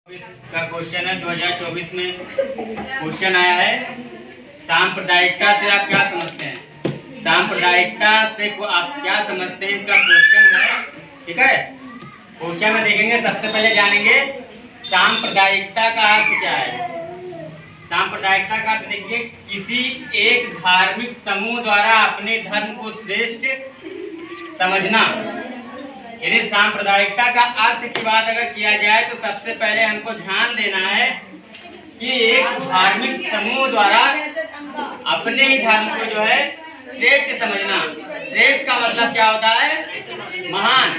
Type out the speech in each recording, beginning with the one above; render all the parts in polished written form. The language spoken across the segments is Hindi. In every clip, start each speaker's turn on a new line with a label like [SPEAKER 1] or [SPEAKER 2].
[SPEAKER 1] का क्वेश्चन है 2024 में क्वेश्चन आया है। सांप्रदायिकता से आप क्या समझते हैं? सांप्रदायिकता से को आप क्या समझते हैं, इसका क्वेश्चन है। ठीक है, क्वेश्चन में देखेंगे। सबसे पहले जानेंगे सांप्रदायिकता का अर्थ क्या है। सांप्रदायिकता का अर्थ देखिए, किसी एक धार्मिक समूह द्वारा अपने धर्म को श्रेष्ठ समझना। यानी सांप्रदायिकता का अर्थ की बात अगर किया जाए तो सबसे पहले हमको ध्यान देना है कि एक धार्मिक समूह द्वारा अपने ही धर्म को जो है श्रेष्ठ समझना। श्रेष्ठ का मतलब क्या होता है? महान।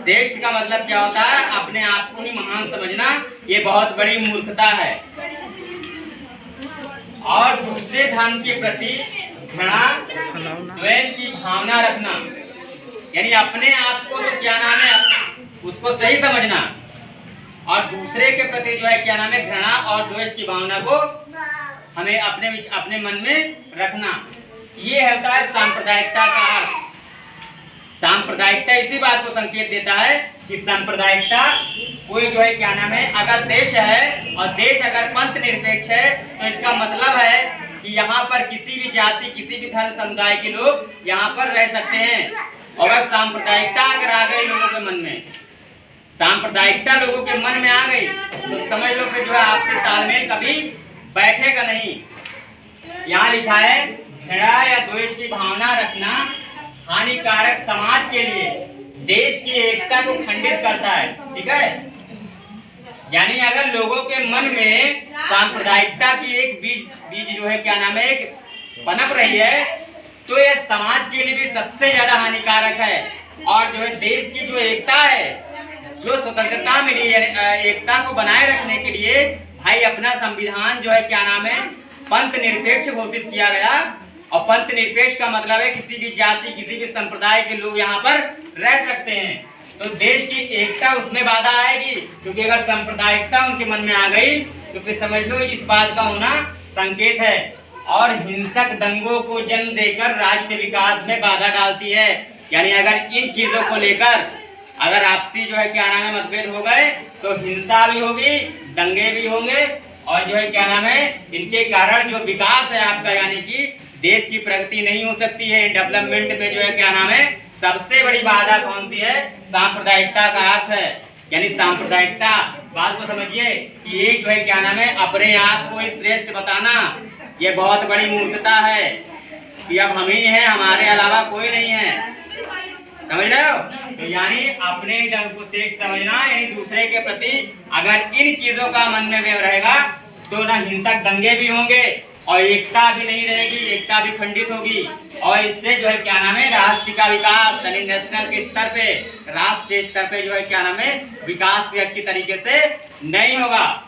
[SPEAKER 1] श्रेष्ठ का मतलब क्या होता है? अपने आप को ही महान समझना। ये बहुत बड़ी मूर्खता है। और दूसरे धर्म के प्रति घृणा, द्वेष की भावना रखना। यानी अपने आप को तो क्या नाम है, उसको सही समझना, और दूसरे के प्रति जो है क्या नाम है, घृणा और द्वेष की भावना को हमें अपने मन में रखना। ये होता है सांप्रदायिकता का अर्थ। सांप्रदायिकता इसी बात को संकेत देता है कि सांप्रदायिकता कोई जो है क्या नाम है, अगर देश है और देश अगर पंथ निरपेक्ष है तो इसका मतलब है कि यहाँ पर किसी भी जाति, किसी भी धर्म समुदाय के लोग यहाँ पर रह सकते हैं। अगर सांप्रदायिकता अगर आ गई लोगों के मन में, सांप्रदायिकता लोगों के मन में आ गई तो समझ लो फिर जो है आपसे तालमेल कभी बैठेगा नहीं। यहाँ लिखा है घृणा या द्वेष की भावना रखना हानिकारक समाज के लिए देश की एकता को खंडित करता है। ठीक है, यानी अगर लोगों के मन में सांप्रदायिकता की एक बीज जो है क्या नाम है, एक पनप रही है, तो यह समाज के लिए भी सबसे ज्यादा हानिकारक है। और जो है देश की जो एकता है, जो स्वतंत्रता मिली है, एकता को बनाए रखने के लिए भाई अपना संविधान जो है क्या नाम है, पंथ निरपेक्ष घोषित किया गया। और पंथ निरपेक्ष का मतलब है किसी भी जाति, किसी भी संप्रदाय के लोग यहाँ पर रह सकते हैं। तो देश की एकता उसमें बाधा आएगी, क्योंकि अगर सांप्रदायिकता उनके मन में आ गई तो फिर समझ लो इस बात का होना संकेत है। और हिंसक दंगों को जन्म देकर राष्ट्र विकास में बाधा डालती है। यानी अगर इन चीजों को लेकर अगर आपसी जो है क्या नाम है मतभेद हो गए तो हिंसा भी होगी, दंगे भी होंगे, और जो है क्या नाम है, इनके कारण जो विकास है आपका, यानी कि देश की प्रगति नहीं हो सकती है। डेवलपमेंट में जो है क्या नाम है, सबसे बड़ी बाधा कौन सी है? सांप्रदायिकता का अर्थ है। यानी सांप्रदायिकता, बात को समझिए कि ये जो है क्या नाम है, अपने आप को ही श्रेष्ठ बताना, ये बहुत बड़ी मूर्खता है कि अब हम ही हैं, हमारे अलावा कोई नहीं है। समझ रहे हो? तो यानी अपने धर्म को श्रेष्ठ समझना, यानी दूसरे के प्रति अगर इन चीजों का मन में रहेगा तो ना हिंसक दंगे भी होंगे और एकता भी नहीं रहेगी, एकता भी खंडित होगी। और इससे जो है क्या नाम है, राष्ट्र का विकास, यानी नेशनल के स्तर पे, राष्ट्रीय स्तर पे जो है क्या नाम है, विकास भी अच्छी तरीके से नहीं होगा।